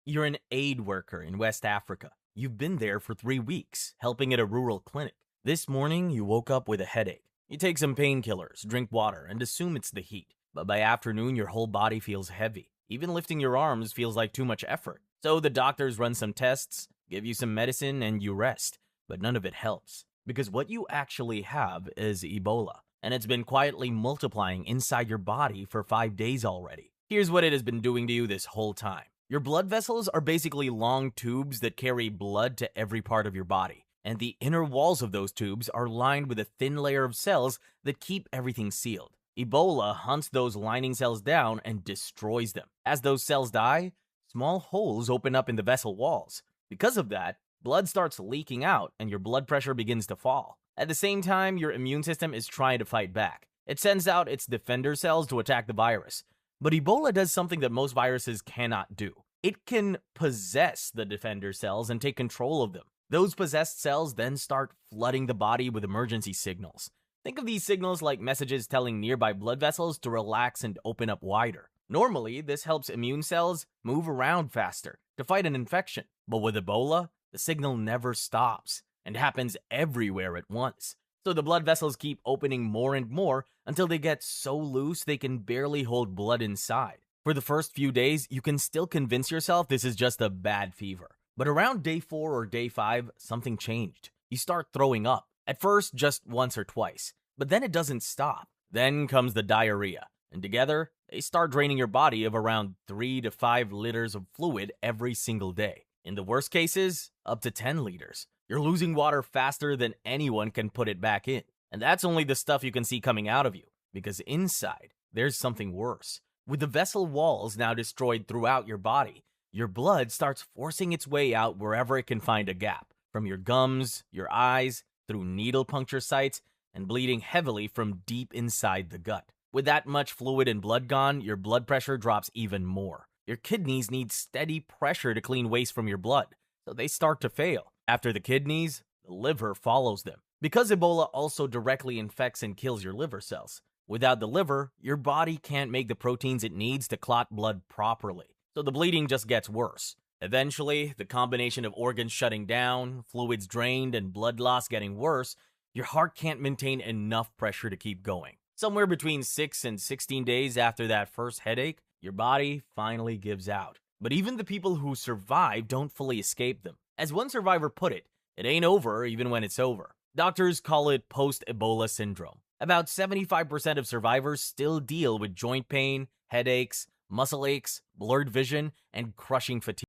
You're an aid worker in West Africa. You've been there for 3 weeks, helping at a rural clinic. This morning, you woke up with a headache. You take some painkillers, drink water, and assume it's the heat. But by afternoon, your whole body feels heavy. Even lifting your arms feels like too much effort. So the doctors run some tests, give you some medicine, and you rest. But none of it helps. Because what you actually have is Ebola. And it's been quietly multiplying inside your body for 5 days already. Here's what it has been doing to you this whole time. Your blood vessels are basically long tubes that carry blood to every part of your body, and the inner walls of those tubes are lined with a thin layer of cells that keep everything sealed. Ebola hunts those lining cells down and destroys them. As those cells die, small holes open up in the vessel walls. Because of that, blood starts leaking out and your blood pressure begins to fall. At the same time, your immune system is trying to fight back. It sends out its defender cells to attack the virus. But Ebola does something that most viruses cannot do. It can possess the defender cells and take control of them. Those possessed cells then start flooding the body with emergency signals. Think of these signals like messages telling nearby blood vessels to relax and open up wider. Normally, this helps immune cells move around faster to fight an infection. But with Ebola, the signal never stops and happens everywhere at once. So the blood vessels keep opening more and more until they get so loose they can barely hold blood inside. For the first few days, you can still convince yourself this is just a bad fever. But around day 4 or day 5, something changed. You start throwing up. At first, just once or twice. But then it doesn't stop. Then comes the diarrhea. And together, they start draining your body of around 3 to 5 liters of fluid every single day. In the worst cases, up to 10 liters. You're losing water faster than anyone can put it back in. And that's only the stuff you can see coming out of you, because inside, there's something worse. With the vessel walls now destroyed throughout your body, your blood starts forcing its way out wherever it can find a gap, from your gums, your eyes, through needle puncture sites, and bleeding heavily from deep inside the gut. With that much fluid and blood gone, your blood pressure drops even more. Your kidneys need steady pressure to clean waste from your blood, so they start to fail. After the kidneys, the liver follows them. Because Ebola also directly infects and kills your liver cells. Without the liver, your body can't make the proteins it needs to clot blood properly. So the bleeding just gets worse. Eventually, the combination of organs shutting down, fluids drained, and blood loss getting worse, your heart can't maintain enough pressure to keep going. Somewhere between 6 and 16 days after that first headache, your body finally gives out. But even the people who survive don't fully escape them. As one survivor put it, it ain't over even when it's over. Doctors call it post-Ebola syndrome. About 75% of survivors still deal with joint pain, headaches, muscle aches, blurred vision, and crushing fatigue.